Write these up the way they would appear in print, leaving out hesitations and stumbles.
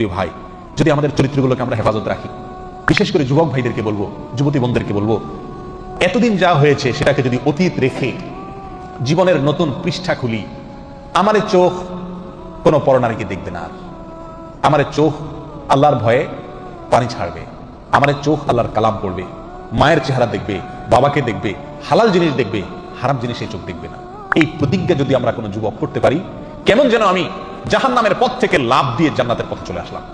প্রিয় ভাই, যদি আমাদের চরিত্রগুলোকে আমরা হেফাজত রাখি, বিশেষ করে যুবক ভাইদেরকে বলবো, যুবতী বোনদেরকে বলবো, এতদিন যা হয়েছে সেটাকে যদি অতীত রেখে জীবনের নতুন পৃষ্ঠা খুলি, আমার চোখ কোনো পরনারীকে দেখবে না, আমার চোখ আল্লাহর ভয়ে পানি ছাড়বে, আমার চোখ আল্লাহর কালাম পড়বে, মায়ের চেহারা দেখবে, বাবাকে দেখবে, হালাল জিনিস দেখবে, হারাম জিনিস এই চোখ দেখবে না। এই প্রতিজ্ঞা যদি আমরা কোনো যুবক করতে পারি, কেমন যেন আমি জাহান্নামের পথ থেকে লাভ দিয়ে জান্নাতের পথে চলে আসলাম,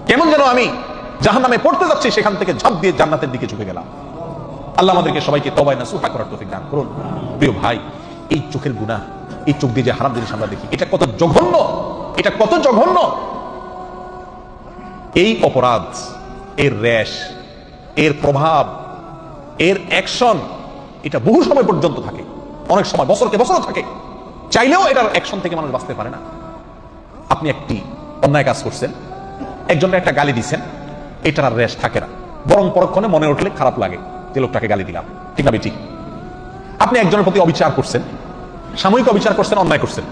কেমন যেন আমি জাহান্নামে পড়তে যাচ্ছি সেখান থেকে ঝাঁপ দিয়ে জান্নাতের দিকে ঝুঁকে গেলাম। আল্লাহ আমাদেরকে সবাইকে তওবা নাসুহা করার তৌফিক দান করুন। প্রিয় ভাই, এই চোখের গুনাহ, এই চোখ দিয়ে যে হারাম জিনিস আমরা দেখি, এটা কত জঘন্য, এটা কত জঘন্য। এই অপরাধ, এর রেশ, এর প্রভাব, এর অ্যাকশন, এটা বহু সময় পর্যন্ত থাকে, অনেক সময় বছরকে বছর থাকে, চাইলেও এটার অ্যাকশন থেকে মানুষ বাঁচতে পারে না। আপনি একটি অন্যায় কাজ করছেন, একজনের একটা গালি দিচ্ছেন, এটার আর রেশ থাকে না, বরং পরক্ষণে মনে উঠলে খারাপ লাগে যে লোকটাকে গালি দিলাম, ঠিক না বেঠিক? আপনি একজনের প্রতি অবিচার করছেন, সাময়িক অবিচার করছেন, অন্যায় করছেন,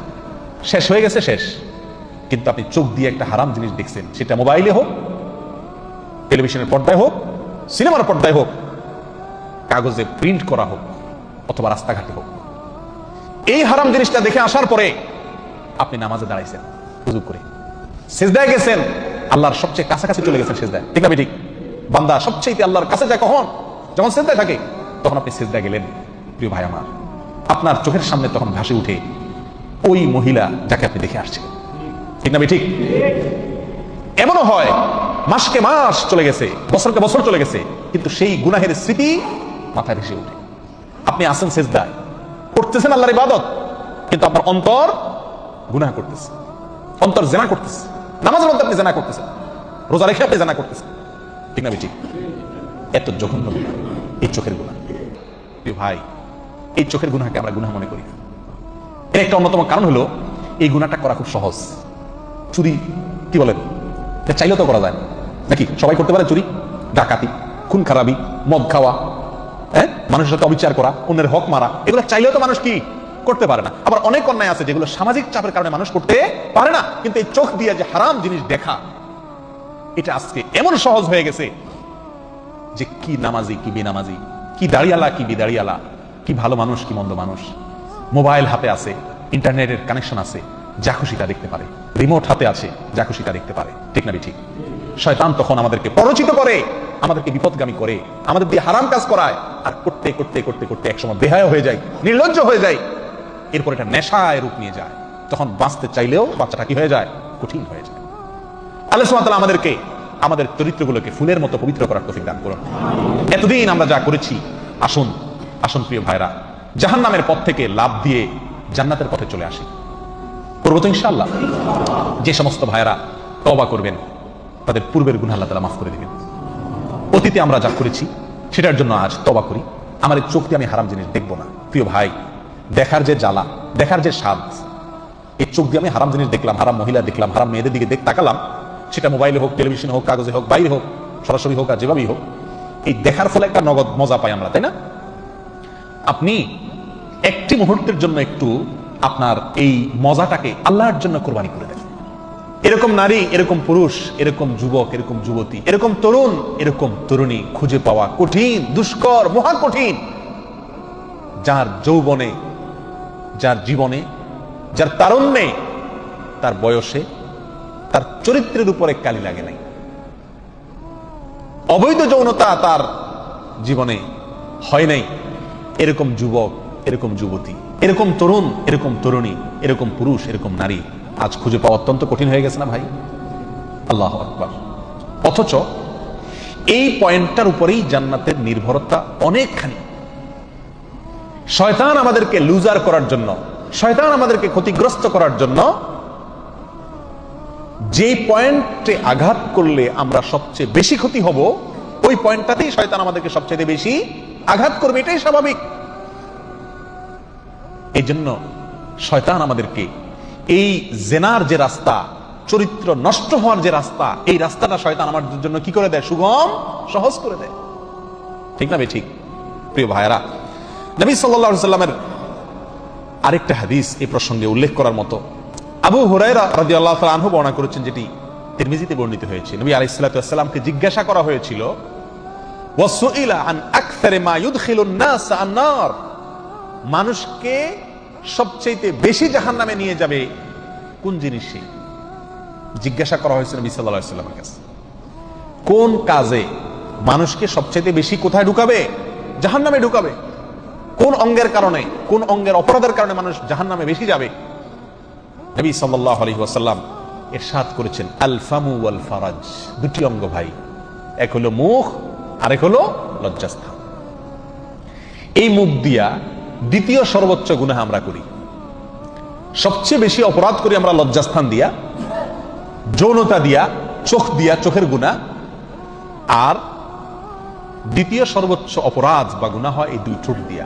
শেষ হয়ে গেছে, শেষ। কিন্তু আপনি চোখ দিয়ে একটা হারাম জিনিস দেখছেন, সেটা মোবাইলে হোক, টেলিভিশনের পর্দায় হোক, সিনেমার পর্দায় হোক, কাগজে প্রিন্ট করা হোক, অথবা রাস্তাঘাটে হোক, এই হারাম জিনিসটা দেখে আসার পরে আপনি নামাজে দাঁড়াইছেন, ওযু করে সিজদায় গেছেন, আল্লাহর সবচেয়ে কাছাকাছি চলে গেছেন সিজদায়, ঠিক না বেঠিক? বান্দা সবচেয়ে আল্লাহর কাছে যায় কখন? যখন সিজদায় থাকে, তখন আপনি সিজদায় গেলেন। প্রিয় ভাই আমার, আপনার চোখের সামনে তখন ভাসে উঠে ওই মহিলা যাকে আপনি দেখে আসছেন, ঠিক না বেঠিক? এমনও হয় মাসকে মাস চলে গেছে, বছরকে বছর চলে গেছে, কিন্তু সেই গুনাহের স্মৃতি মাথায় ভেসে উঠে। আপনি আসেন সিজদায়, করতেছেন আল্লাহর ইবাদত, কিন্তু আপনার অন্তর গুনাহ করতেছে, অন্তর জেনা করতেছে, নামাজের মধ্যে আপনি জেনা করতেছেন, রোজা রেখে আপনি জেনা করতেছেন, ঠিক না বেঠিক? এত জঘন্য গুনাহ এই চোখের গুনাহ। প্রিয় ভাই, এই চোখের গুনাহকে আমরা গুনাহ মনে করি। এর একটা অন্যতম কারণ হলো এই গুনাহটা করা খুব সহজ। চুরি, কি বলেন, চাইলেও তো করা যায় নাকি? সবাই করতে পারে চুরি, ডাকাতি, খুন খারাপি, মদ খাওয়া, মানুষের সাথে অবিচার করা, অন্যের হক মারা, এগুলো চাইলেও তো মানুষ কি করতে পারে না। আবার অনেক অন্যায় আছে যেগুলো সামাজিক চাপের কারণে মানুষ করতে পারে না, কিন্তু এই চোখ দিয়ে যে হারাম জিনিস দেখা, এটা আজকে এমন সহজ হয়ে গেছে যে কি নামাজি কি বেনামাজি, কি দাড়িয়ালা কি বিদাড়িয়ালা, কি ভালো মানুষ কি মন্দ মানুষ, মোবাইল হাতে আছে, ইন্টারনেটের কানেকশন আছে, যা খুশি তা দেখতে পারে, রিমোট হাতে আছে, যা খুশি তা দেখতে পারে, ঠিক না ঠিক? শয়তান তখন আমাদেরকে পরচিত করে, আমাদেরকে বিপদগামী করে, আমাদের দিয়ে হারাম কাজ করায়, আর করতে করতে করতে করতে একসময় বেহায়া হয়ে যায়, নির্লজ্জ হয়ে যায়, এরপর এটা নেশায় রূপ নিয়ে যায়, তখন বাঁচতে চাইলেও বাচ্চাটা কি হয়ে যায়? কঠিন হয়ে যায়। আল্লাহ সুবহানাহু ওয়া তাআলা আমাদেরকে আমাদের চরিত্রগুলোকে ফুলের মতো পবিত্র করার তৌফিক দান করুন। এতদিন আমরা যা করেছি, আসুন আসুন প্রিয় ভাইরা, জাহান্নামের পথ থেকে লাভ দিয়ে জান্নাতের পথে চলে আসি। করবো তো ইনশাআল্লাহ। যে সমস্ত ভাইরা তওবা করবেন, তাদের পূর্বের গুনাহ আল্লাহ তাআলা মাফ করে দিবেন। অতীতে আমরা যা করেছি সেটার জন্য আজ তওবা করি, আমার এই চোখ দিয়ে আমি হারাম জিনিস দেখবো না। প্রিয় ভাই, দেখার যে জ্বালা, দেখার যে স্বাদ, এই চোখ দিয়ে আমি হারাম জিনিস দেখলাম, হারাম মহিলা দেখলাম, হারাম মেয়েদের দিকে তাকালাম, সেটা মোবাইলে হোক, টেলিভিশনে হোক, কাগজে হোক, বাইরে হোক, সরাসরি হোক, আর যেভাবেই হোক, এই দেখার ফলে একটা নগদ মজা পাই আমরা, তাই না? আপনি একটি মুহূর্তের জন্য একটু আপনার এই মজাটাকে আল্লাহর জন্য কোরবানি করে দেন। এরকম নারী, এরকম পুরুষ, এরকম যুবক, এরকম যুবতী, এরকম তরুণ, এরকম তরুণী খুঁজে পাওয়া কঠিন, দুষ্কর, মহা কঠিন, যার যৌবনে, যার জীবনে, যার তারুণ্যে, তার বয়সে, তার চরিত্রের উপরে কালি লাগে নাই, অবৈধ যৌনতা তার জীবনে হয় নাই, এরকম যুবক, এরকম যুবতী, এরকম তরুণ, এরকম তরুণী, এরকম পুরুষ, এরকম নারী আজ খুঁজে পাওয়া অত্যন্ত কঠিন হয়ে গেছে না ভাই? আল্লাহু আকবার। অথচ এই পয়েন্টটার উপরেই জান্নাতের নির্ভরতা অনেকখানি। শয়তান আমাদেরকে লুজার করার জন্য, শয়তান আমাদেরকে ক্ষতিগ্রস্ত করার জন্য যে পয়েন্টে আঘাত করলে আমরা সবচেয়ে বেশি ক্ষতি হব, ওই পয়েন্টটাতেই শয়তান আমাদেরকে সবচেয়ে বেশি আঘাত করবে, এটাই স্বাভাবিক। এই জন্য শয়তান আমাদেরকে এই জেনার যে রাস্তা, চরিত্র নষ্ট হওয়ার যে রাস্তা, এই রাস্তাটা শয়তান আমাদের জন্য কি করে দেয়? সুগম, সহজ করে দেয়, ঠিক না ঠিক? প্রিয় ভাইরা, নবী সাল্লাল্লাহু আলাইহি সাল্লামের আরেকটা হাদিস এই প্রসঙ্গে উল্লেখ করার মতো। আবু হুরায়রা রাদিয়াল্লাহু তাআলা আনহু বর্ণনা করেছেন, যেটি তিরমিজিতে বর্ণিত হয়েছে, নবী আলাইহিস সালাতু ওয়াস সালামকে জিজ্ঞাসা করা হয়েছিল, ওয়াসুইলা আন আকসারি মা ইউদখিলুন নাস আন-নার, মানুষকে সবচেয়ে বেশি জাহান্নামে নিয়ে যাবে কোন জিনিস? জিজ্ঞাসা করা হয়েছে নবী সাল্লাল্লাহু আলাইহি ওয়াসাল্লামের কাছে, কোন কাজে মানুষকে সবচেয়ে বেশি কোথায় ঢুকাবে? জাহান্নামে ঢুকাবে। কোন অঙ্গের কারণে, কোন অঙ্গের অপরাধের কারণে মানুষ জাহান্নামে বেশি যাবে? নবী সাল্লাল্লাহু আলাইহি ওয়াসাল্লাম ইরশাদ করেছেন, আল ফামু ওয়াল ফারাজ, দুটি অঙ্গ ভাই, এক হলো মুখ, আরেক হলো লজ্জাস্থান। এই মুখ দিয়া দ্বিতীয় সর্বোচ্চ গুনাহ আমরা করি, সবচেয়ে বেশি অপরাধ করি আমরা লজ্জাস্থান দিয়া, যৌনতা দিয়া, চোখ দিয়া, চোখের গুনাহ। আর দ্বিতীয় সর্বোচ্চ অপরাধ বা গুনাহ হয় এই দুই ঠোঁট দিয়া,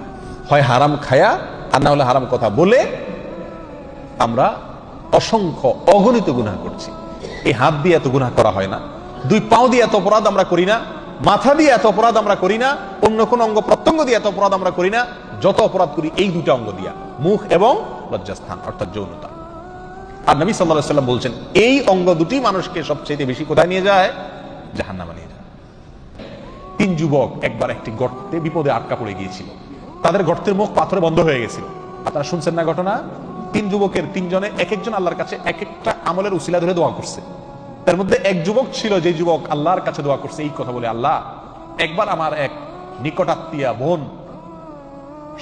হয় হারাম খায়া আর না হলে হারাম কথা বলে আমরা অসংখ্য অগণিত গুনাহ করছি। এই হাত দিয়ে এত গুনাহ করা হয় না, দুই পাও দিয়ে এত অপরাধ আমরা করি না, মাথা দিয়ে এত অপরাধ আমরা করি না, অন্য কোন অঙ্গ প্রত্যঙ্গ দিয়ে এত অপরাধ আমরা করি না। যত অপরাধ করি এই দুইটা অঙ্গ দিয়া, মুখ এবং লজ্জাস্থান অর্থাৎ যৌনতা। আর নবী সাল্লাল্লাহু আলাইহি ওয়াসাল্লাম বলছেন, এই অঙ্গ দুটি মানুষকে সবচেয়ে বেশি কোথায় নিয়ে যায়? জাহান্নামে নিয়ে যায়। 3 যুবক একবার একটি গর্তে বিপদে আটকা পড়ে গিয়েছিল, তাদের গর্তের মুখ পাথরে বন্ধ হয়ে গেছিল। আপনারা শুনছেন না ঘটনা? 3 যুবকের 3 জনে এক একজন আল্লাহর কাছে এক একটা আমলের উসিলা ধরে দোয়া করছে। তার মধ্যে এক যুবক ছিল, যে যুবক আল্লাহর কাছে দোয়া করছে এই কথা বলে, আল্লাহ, একবার আমার এক নিকটাত্মীয়া বোন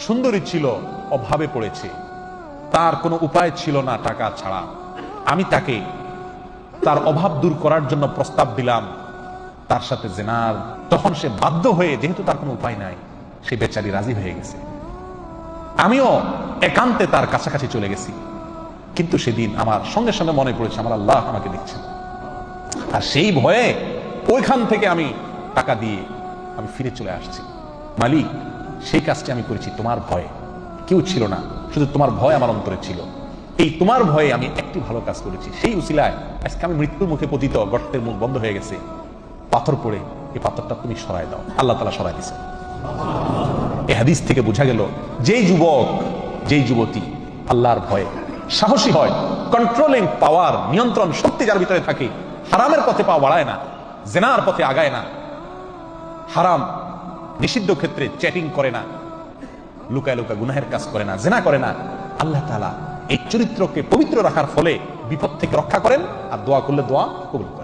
সুন্দরী ছিল, অভাবে পড়েছে, তার কোনো উপায় ছিল না টাকা ছাড়া, আমি তাকে তার অভাব দূর করার জন্য প্রস্তাব দিলাম তার সাথে জেনার। তখন সে বাধ্য হয়ে, যেহেতু তার কোনো উপায় নাই, সে বেচারি রাজি হয়ে গেছে। আমিও একান্তে তার কাছাকাছি চলে গেছি, কিন্তু সেদিন আমার সঙ্গে সঙ্গে মনে পড়েছে আমার আল্লাহ আমাকে দেখছেন, আর সেই ভয়ে ওইখান থেকে আমি টাকা দিয়ে আমি ফিরে চলে আসছি। মালিক, সেই কাজটি আমি করেছি তোমার ভয়ে, কেউ ছিল না, শুধু তোমার ভয় আমার অন্তরে ছিল। এই তোমার ভয়ে আমি একটি ভালো কাজ করেছি, সেই উসিলায় আজকে আমি মৃত্যুর মুখে পতিত, গর্তের মুখ বন্ধ হয়ে গেছে, পাথর পড়ে এই পাথরটা তুমি সরায় দাও। আল্লাহ তাআলা সরাই দিয়েছে। এই হাদিস থেকে বোঝা গেল, যেই যুবক, যেই যুবতী আল্লাহর ভয়ে সাহসী হয়, কন্ট্রোলিং পাওয়ার, নিয়ন্ত্রণ শক্তি যার ভিতরে থাকে, হারামের পথে পা বাড়ায় না, জেনার পথে আগায় না, হারাম নিষিদ্ধ ক্ষেত্রে চ্যাটিং করে না, লুকায় লুকায় গুনাহের কাজ করে না, জেনা করে না, আল্লাহ তাআলা এই চরিত্রকে পবিত্র রাখার ফলে বিপদ থেকে রক্ষা করেন, আর দোয়া করলে দোয়া কবুল করেন।